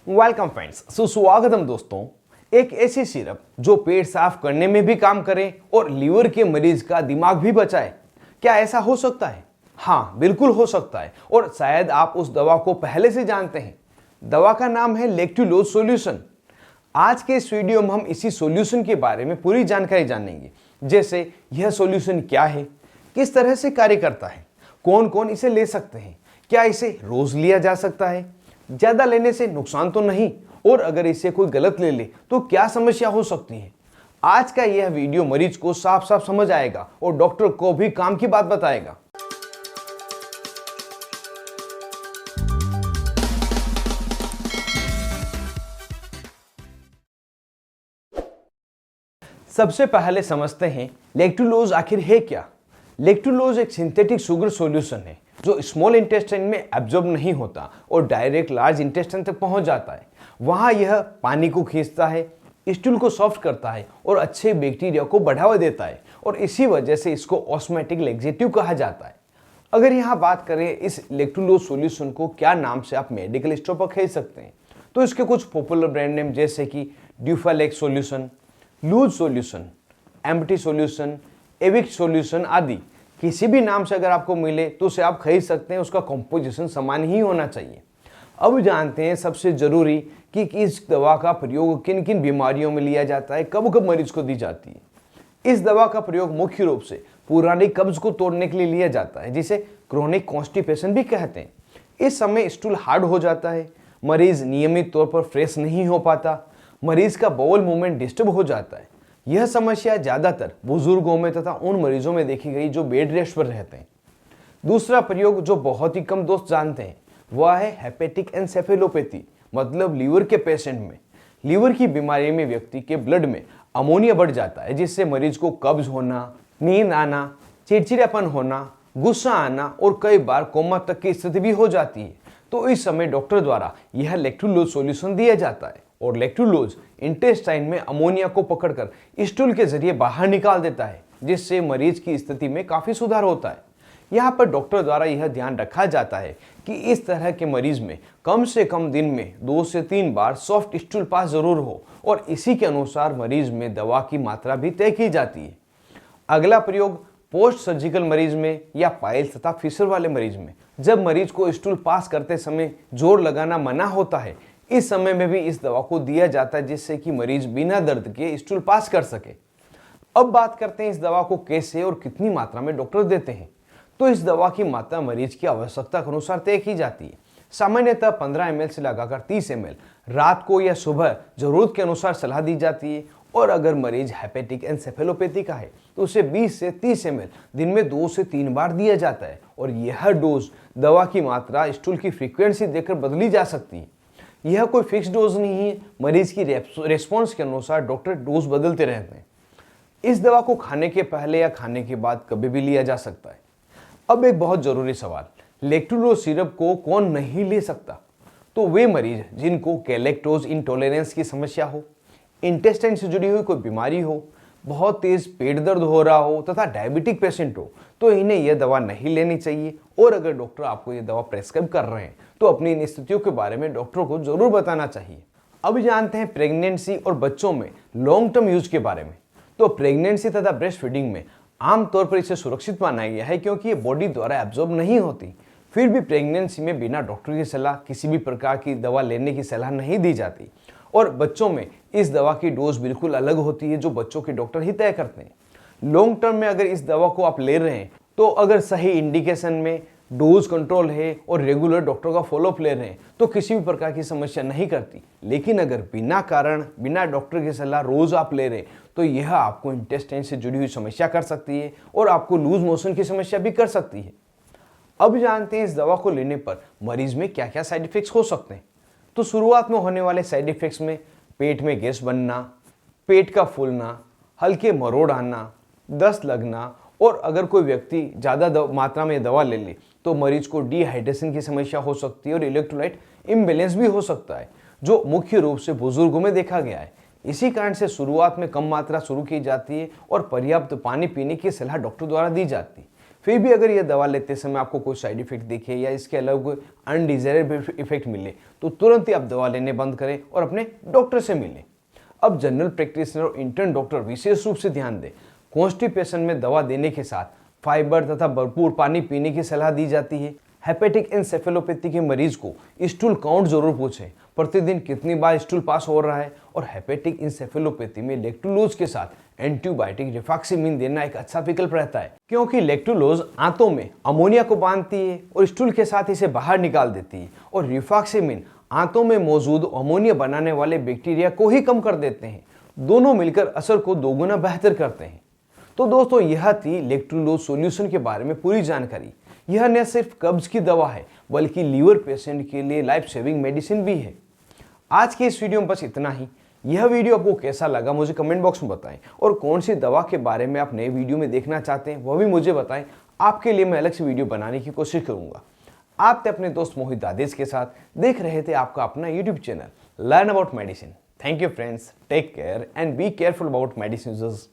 Welcome friends, सुस्वागतम दोस्तों। एक ऐसी सिरप जो पेट साफ करने में भी काम करे और लीवर के मरीज का दिमाग भी बचाए, क्या ऐसा हो सकता है? हाँ, बिल्कुल हो सकता है और शायद आप उस दवा को पहले से जानते हैं। दवा का नाम है लैक्टुलोज सॉल्यूशन। आज के इस वीडियो में हम इसी सॉल्यूशन के बारे में पूरी जानकारी जानेंगे, जैसे यह सॉल्यूशन क्या है, किस तरह से कार्य करता है, कौन कौन इसे ले सकते हैं, क्या इसे रोज लिया जा सकता है, ज्यादा लेने से नुकसान तो नहीं, और अगर इसे कोई गलत ले ले तो क्या समस्या हो सकती है। आज का यह वीडियो मरीज को साफ साफ समझ आएगा और डॉक्टर को भी काम की बात बताएगा। सबसे पहले समझते हैं लैक्टुलोज आखिर है क्या। लैक्टुलोज एक सिंथेटिक शुगर सॉल्यूशन है जो स्मॉल इंटेस्टाइन में एब्जॉर्ब नहीं होता और डायरेक्ट लार्ज इंटेस्टाइन तक पहुंच जाता है। वहां यह पानी को खींचता है, स्टूल को सॉफ्ट करता है और अच्छे बैक्टीरिया को बढ़ावा देता है, और इसी वजह से इसको ऑस्मेटिक लैक्सेटिव कहा जाता है। अगर यहाँ बात करें इस लैक्टुलोज सॉल्यूशन को क्या नाम से आप मेडिकल स्टोर पर खरीद सकते हैं, तो इसके कुछ पॉपुलर ब्रांड नेम जैसे कि ड्यूफालेक्स solution, loose solution, empty solution, एविक सॉल्यूशन आदि किसी भी नाम से अगर आपको मिले तो उसे आप खरीद सकते हैं। उसका कंपोजिशन समान ही होना चाहिए। अब जानते हैं सबसे जरूरी कि इस दवा का प्रयोग किन किन बीमारियों में लिया जाता है, कब कब मरीज को दी जाती है। इस दवा का प्रयोग मुख्य रूप से पुरानी कब्ज को तोड़ने के लिए लिया जाता है, जिसे क्रोनिक कॉन्स्टिपेशन भी कहते हैं। इस समय स्टूल हार्ड हो जाता है, मरीज नियमित तौर पर फ्रेश नहीं हो पाता, मरीज का बाउल मूवमेंट डिस्टर्ब हो जाता है। यह समस्या ज्यादातर बुजुर्गों में तथा उन मरीजों में देखी गई जो बेड रेस्ट पर रहते हैं। दूसरा प्रयोग जो बहुत ही कम दोस्त जानते हैं वह है हेपेटिक एन्सेफेलोपैथी, मतलब लीवर के पेशेंट में। लीवर की बीमारी में व्यक्ति के ब्लड में अमोनिया बढ़ जाता है, जिससे मरीज को कब्ज होना, नींद आना, चिड़चिड़ापन होना, गुस्सा आना और कई बार कोमा तक की स्थिति भी हो जाती है। तो इस समय डॉक्टर द्वारा यह लैक्टुलोज सॉल्यूशन दिया जाता है, और लैक्टुलोज इंटेस्टाइन में अमोनिया को पकड़कर स्टूल के जरिए बाहर निकाल देता है, जिससे मरीज की स्थिति में काफी सुधार होता है। यहाँ पर डॉक्टर द्वारा यह ध्यान रखा जाता है कि इस तरह के मरीज में कम से कम दिन में 2 से 3 बार सॉफ्ट स्टूल पास जरूर हो, और इसी के अनुसार मरीज में दवा की मात्रा भी तय की जाती है। अगला प्रयोग पोस्ट सर्जिकल मरीज में या पाइल्स तथा फिशर वाले मरीज में, जब मरीज को स्टूल पास करते समय जोर लगाना मना होता है, इस समय में भी इस दवा को दिया जाता है, जिससे कि मरीज बिना दर्द के स्टूल पास कर सके। अब बात करते हैं इस दवा को कैसे और कितनी मात्रा में डॉक्टर देते हैं। तो इस दवा की मात्रा मरीज की आवश्यकता के अनुसार तय की जाती है। सामान्यतः 15 ml से लगाकर 30 ml रात को या सुबह जरूरत के अनुसार सलाह दी जाती है, और अगर मरीज हेपेटिक एन्सेफेलोपैथी का है तो उसे 20 से 30 ml दिन में 2 से 3 बार दिया जाता है, और यह डोज दवा की मात्रा स्टूल की फ्रीक्वेंसी देकर बदली जा सकती है। यह कोई फिक्स डोज नहीं है, मरीज की रेस्पॉन्स के अनुसार डॉक्टर डोज बदलते रहते हैं। इस दवा को खाने के पहले या खाने के बाद कभी भी लिया जा सकता है। अब एक बहुत जरूरी सवाल, लैक्टुलोज सिरप को कौन नहीं ले सकता? तो वे मरीज जिनको लैक्टोज इंटॉलरेंस की समस्या हो, इंटेस्टाइन से जुड़ी हुई कोई बीमारी हो, बहुत तेज पेट दर्द हो रहा हो तथा डायबिटिक पेशेंट हो, तो इन्हें यह दवा नहीं लेनी चाहिए। और अगर डॉक्टर आपको यह दवा प्रेस्क्राइब कर रहे हैं तो अपनी इन स्थितियों के बारे में डॉक्टर को जरूर बताना चाहिए। अब जानते हैं प्रेगनेंसी और बच्चों में लॉन्ग टर्म यूज के बारे में। तो प्रेगनेंसी तथा ब्रेस्ट फीडिंग में आमतौर पर इसे सुरक्षित माना गया है, क्योंकि ये बॉडी द्वारा एब्जॉर्ब नहीं होती। फिर भी प्रेगनेंसी में बिना डॉक्टर की सलाह किसी भी प्रकार की दवा लेने की सलाह नहीं दी जाती, और बच्चों में इस दवा की डोज बिल्कुल अलग होती है, जो बच्चों के डॉक्टर ही तय करते हैं। लॉन्ग टर्म में अगर इस दवा को आप ले रहे हैं तो अगर सही इंडिकेशन में डोज कंट्रोल है और रेगुलर डॉक्टर का फॉलोअप ले रहे हैं तो किसी भी प्रकार की समस्या नहीं करती। लेकिन अगर बिना कारण, बिना डॉक्टर की सलाह रोज आप ले रहे हैं तो यह आपको इंटेस्टाइन से जुड़ी हुई समस्या कर सकती है, और आपको लूज मोशन की समस्या भी कर सकती है। अब जानते हैं इस दवा को लेने पर मरीज में क्या क्या साइड इफेक्ट्स हो सकते हैं। तो शुरुआत में होने वाले साइड इफेक्ट्स में पेट में गैस बनना, पेट का फूलना, हल्के मरोड़ आना, दस्त लगना, और अगर कोई व्यक्ति ज़्यादा मात्रा में दवा ले ले तो मरीज को डिहाइड्रेशन की समस्या हो सकती है, और इलेक्ट्रोलाइट इम्बैलेंस भी हो सकता है, जो मुख्य रूप से बुजुर्गों में देखा गया है। इसी कारण से शुरुआत में कम मात्रा शुरू की जाती है और पर्याप्त पानी पीने की सलाह डॉक्टर द्वारा दी जाती है। फिर भी अगर यह दवा लेते समय आपको कोई साइड इफेक्ट दिखे या इसके अलावा कोई अनडिजायरेबल इफेक्ट मिले तो तुरंत ही आप दवा लेने बंद करें और अपने डॉक्टर से मिलें। अब जनरल प्रैक्टिशनर और इंटर्न डॉक्टर विशेष रूप से ध्यान दें, कॉन्स्टिपेशन में दवा देने के साथ फाइबर तथा भरपूर पानी पीने की सलाह दी जाती है। हेपेटिक एन्सेफेलोपैथी के मरीज को स्टूल काउंट जरूर पूछें, प्रतिदिन कितनी बार स्टूल पास हो रहा है। और हेपेटिक एन्सेफेलोपैथी में लेक्टुलोज के साथ एंटीबायोटिक रिफाक्सिमिन देना एक अच्छा विकल्प रहता है, क्योंकि लेक्टुलोज आंतों में अमोनिया को बांधती है और स्टूल के साथ इसे बाहर निकाल देती है, और रिफाक्सिमिन आंतों में मौजूद अमोनिया बनाने वाले बैक्टीरिया को ही कम कर देते हैं। दोनों मिलकर असर को दोगुना बेहतर करते हैं। तो दोस्तों, यह थी लेक्टुलोज सॉल्यूशन के बारे में पूरी जानकारी। यह न सिर्फ कब्ज की दवा है बल्कि लीवर पेशेंट के लिए लाइफ सेविंग मेडिसिन भी है। आज के इस वीडियो में बस इतना ही। यह वीडियो आपको कैसा लगा मुझे कमेंट बॉक्स में बताएं, और कौन सी दवा के बारे में आप नए वीडियो में देखना चाहते हैं वह भी मुझे बताएं। आपके लिए मैं अलग से वीडियो बनाने की कोशिश करूंगा। आप थे अपने दोस्त मोहित दादेश के साथ, देख रहे थे आपका अपना YouTube channel learn about medicine. Thank you friends, take care and be careful about medicine users.